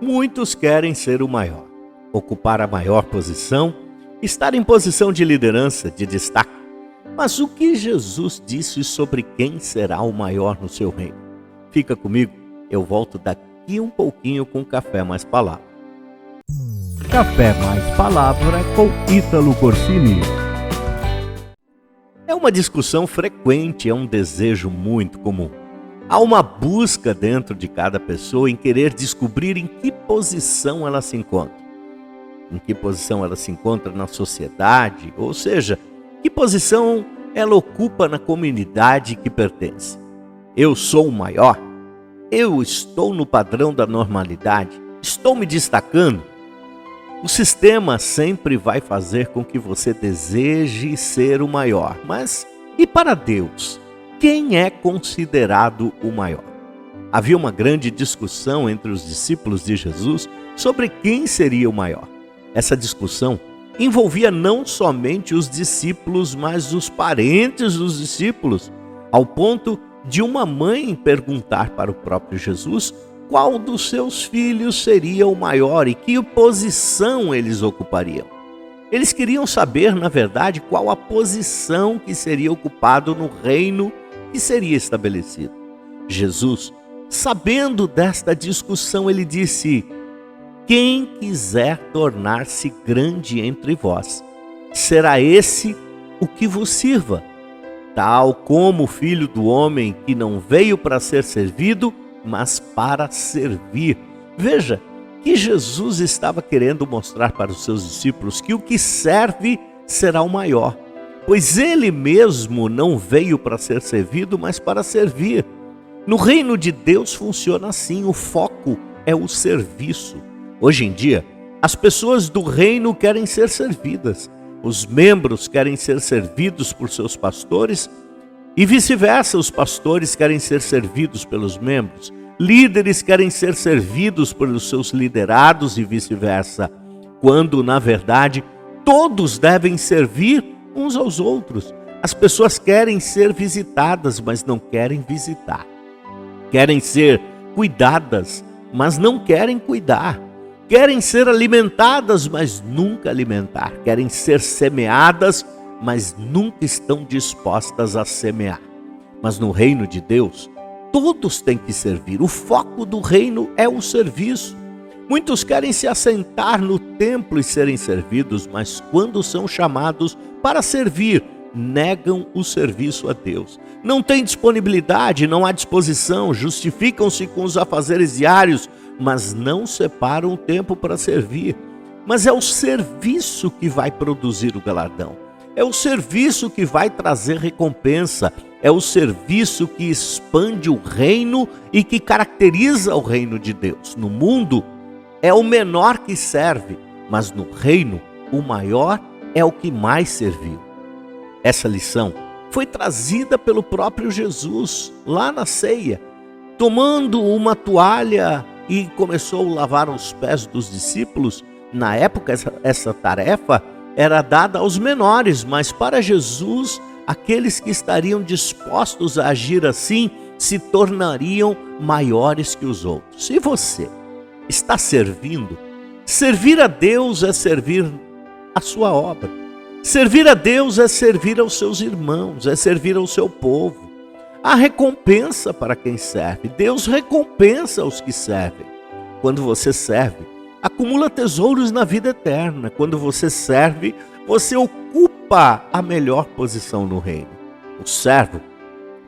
Muitos querem ser o maior, ocupar a maior posição, estar em posição de liderança, de destaque. Mas o que Jesus disse sobre quem será o maior no seu reino? Fica comigo, eu volto daqui um pouquinho com Café Mais Palavra. Café Mais Palavra com Ítalo Corsini. É uma discussão frequente, é um desejo muito comum. Há uma busca dentro de cada pessoa em querer descobrir em que posição ela se encontra. Em que posição ela se encontra na sociedade, ou seja, que posição ela ocupa na comunidade que pertence. Eu sou o maior? Eu estou no padrão da normalidade? Estou me destacando? O sistema sempre vai fazer com que você deseje ser o maior. Mas e para Deus? Quem é considerado o maior? Havia uma grande discussão entre os discípulos de Jesus sobre quem seria o maior. Essa discussão envolvia não somente os discípulos, mas os parentes dos discípulos, ao ponto de uma mãe perguntar para o próprio Jesus qual dos seus filhos seria o maior e que posição eles ocupariam. Eles queriam saber, na verdade, qual a posição que seria ocupada no reino que seria estabelecido. Jesus, sabendo desta discussão, ele disse: quem quiser tornar-se grande entre vós, será esse o que vos sirva, tal como o Filho do Homem, que não veio para ser servido, mas para servir. Veja que Jesus estava querendo mostrar para os seus discípulos que o que serve será o maior, pois ele mesmo não veio para ser servido, mas para servir. No reino de Deus funciona assim, o foco é o serviço. Hoje em dia, as pessoas do reino querem ser servidas, os membros querem ser servidos por seus pastores e vice-versa, os pastores querem ser servidos pelos membros, líderes querem ser servidos pelos seus liderados e vice-versa, quando, na verdade, todos devem servir uns aos outros. As pessoas querem ser visitadas, mas não querem visitar. Querem ser cuidadas, mas não querem cuidar. Querem ser alimentadas, mas nunca alimentar. Querem ser semeadas, mas nunca estão dispostas a semear. Mas no reino de Deus, todos têm que servir. O foco do reino é o serviço. Muitos querem se assentar no templo e serem servidos, mas quando são chamados para servir, negam o serviço a Deus. Não têm disponibilidade, não há disposição, justificam-se com os afazeres diários, mas não separam o tempo para servir. Mas é o serviço que vai produzir o galardão. É o serviço que vai trazer recompensa. É o serviço que expande o reino e que caracteriza o reino de Deus. No mundo, é o menor que serve, mas no reino, o maior é o que mais serviu. Essa lição foi trazida pelo próprio Jesus lá na ceia, tomando uma toalha e começou a lavar os pés dos discípulos. Na época, essa tarefa era dada aos menores, mas para Jesus, aqueles que estariam dispostos a agir assim se tornariam maiores que os outros. E você está servindo? Servir a Deus é servir a sua obra. Servir a Deus é servir aos seus irmãos, é servir ao seu povo. Há recompensa para quem serve. Deus recompensa os que servem. Quando você serve, acumula tesouros na vida eterna. Quando você serve, você ocupa a melhor posição no reino. O servo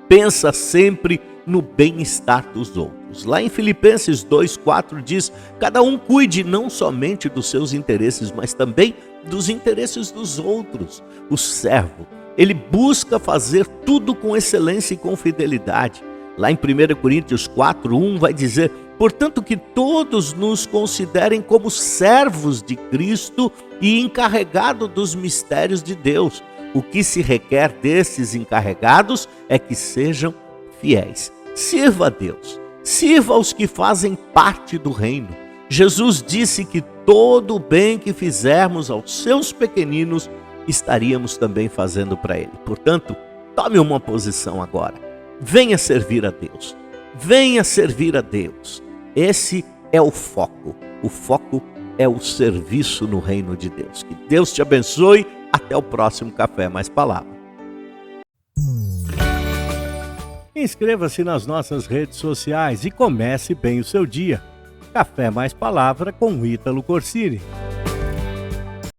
pensa sempre no bem-estar dos outros. Lá em Filipenses 2:4 diz: cada um cuide não somente dos seus interesses, mas também dos interesses dos outros. O servo, ele busca fazer tudo com excelência e com fidelidade. Lá em 1 Coríntios 4:1 vai dizer: portanto que todos nos considerem como servos de Cristo e encarregados dos mistérios de Deus. O que se requer desses encarregados é que sejam fiéis. Sirva a Deus, sirva aos que fazem parte do reino. Jesus disse que todo o bem que fizermos aos seus pequeninos, estaríamos também fazendo para Ele. Portanto, tome uma posição agora. Venha servir a Deus. Venha servir a Deus. Esse é o foco. O foco é o serviço no reino de Deus. Que Deus te abençoe. Até o próximo Café Mais Palavra. Inscreva-se nas nossas redes sociais e comece bem o seu dia. Café Mais Palavra com Ítalo Corsini.